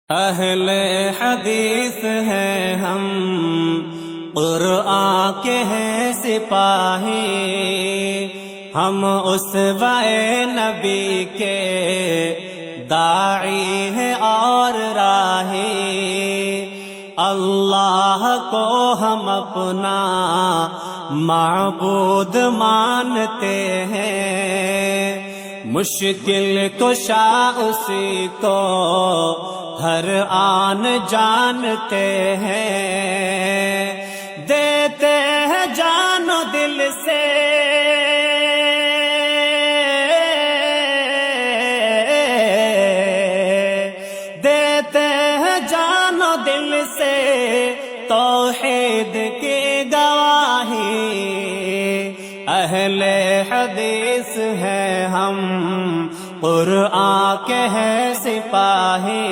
اہل حدیث ہیں ہم، قرآن کے ہیں سپاہی، ہم اسوۂ نبی کے داعی ہیں اور راہی، اللہ کو ہم اپنا معبود مانتے ہیں، مشکل کشا اسی کو ہر آن جانتے ہیں، دیتے ہیں جان و دل سے دیتے ہیں جان و دل سے توحید کی گواہی، اہل حدیث ہیں ہم، قرآن کے ہیں سپاہی،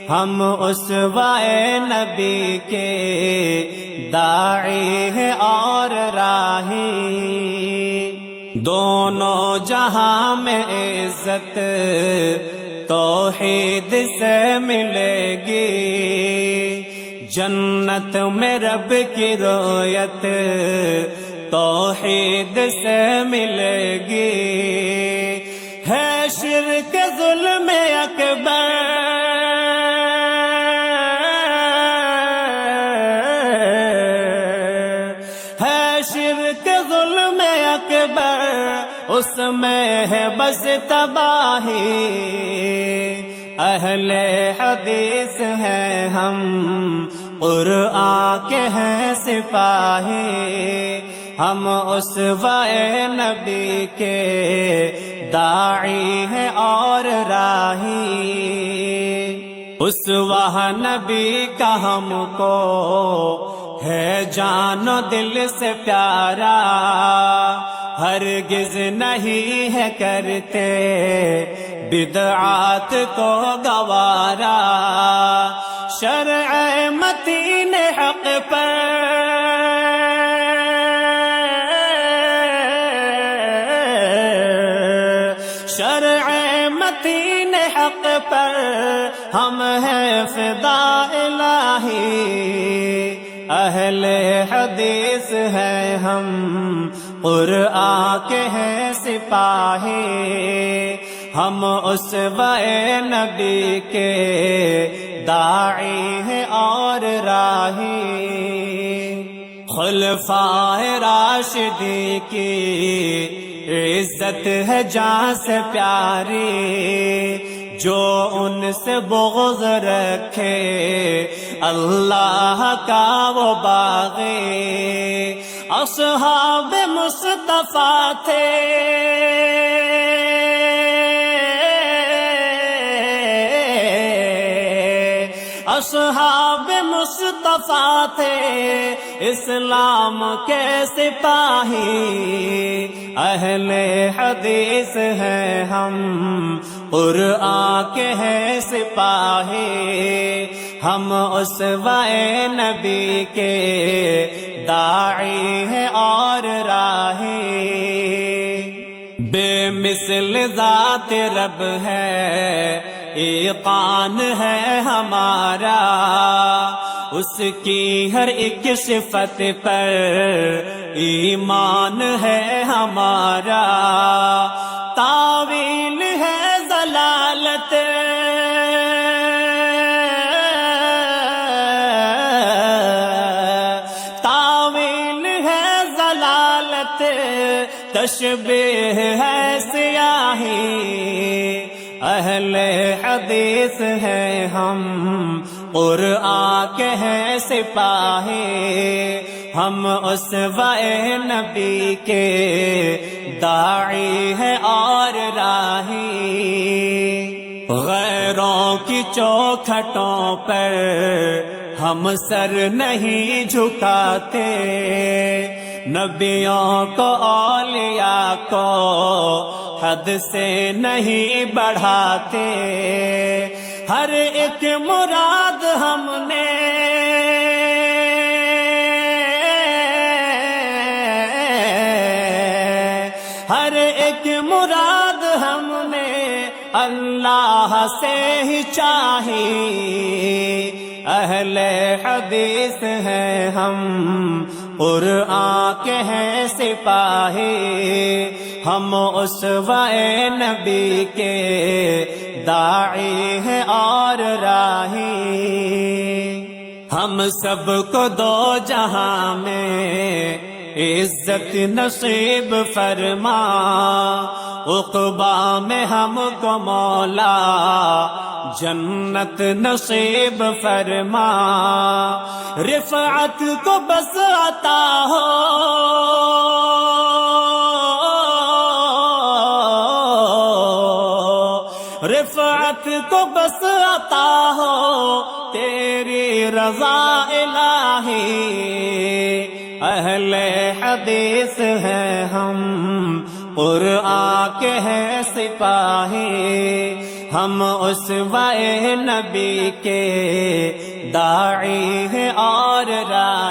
ہم اسوۂ نبی کے داعی ہیں اور راہی، دونوں جہاں میں عزت توحید سے ملے گی، جنت میں رب کی رویت توحید سے ملے گی، ہے شرک ظلم اکبر ہے شرک ظلم اکبر، اس میں ہے بس تباہی، اہل حدیث ہیں ہم، قرآن کے ہیں سپاہی، ہم اسوۂ نبی کے داعی ہیں اور راہی، اسوہ نبی کا ہم کو ہے جان و دل سے پیارا، ہرگز نہیں ہے کرتے بدعات کو گوارا، شرع متین حق پر شرع متین حق پر ہم ہیں فدا الہی، اہل حدیث ہیں ہم، قرآن کے ہیں سپاہی، ہم اسوۂ نبی کے داعی ہیں اور راہی، خلفائے راشدین کی عزت ہے جان سے پیاری، جو ان سے بغض رکھے اللہ کا وہ باغی، اصحاب مصطفیٰ تھے اصحاب مصطفیٰ تھے، اسلام کے سپاہی، اہل حدیث ہیں ہم، قرآن کے ہیں سپاہی، ہم اسوۂ نبی کے داعی ہیں اور راہی، بے مثل ذات رب ہے، ایقان ہے ہمارا، اس کی ہر ایک صفت پر ایمان ہے ہمارا، تعویل ہے ضلالت تعویل ہے ضلالت، تشبیہ ہے سیاہی، اہل حدیث ہیں ہم، قرآن کے ہیں سپاہی، ہم اسوۂ نبی کے داعی ہیں اور راہی، غیروں کی چوکھٹوں پر ہم سر نہیں جھکاتے، نبیوں کو اولیاء کو حد سے نہیں بڑھاتے، ہر ایک مراد ہم نے ہر ایک مراد ہم نے اللہ سے ہی چاہیے، اہل حدیث ہیں ہم، قرآن کے ہیں سپاہی، ہم اسوہ نبی کے داعی ہیں اور راہی، ہم سب کو دو جہاں میں عزت نصیب فرما، عقبہ میں ہم کو مولا جنت نصیب فرما، رفعت کو بس عطا ہو، رفعت کو بس عطا ہو، تیری رضا الہی، اہل حدیث ہیں ہم، قرآن کے ہیں سپاہی، ہم اسوہ نبی کے داعی ہیں اور راہی۔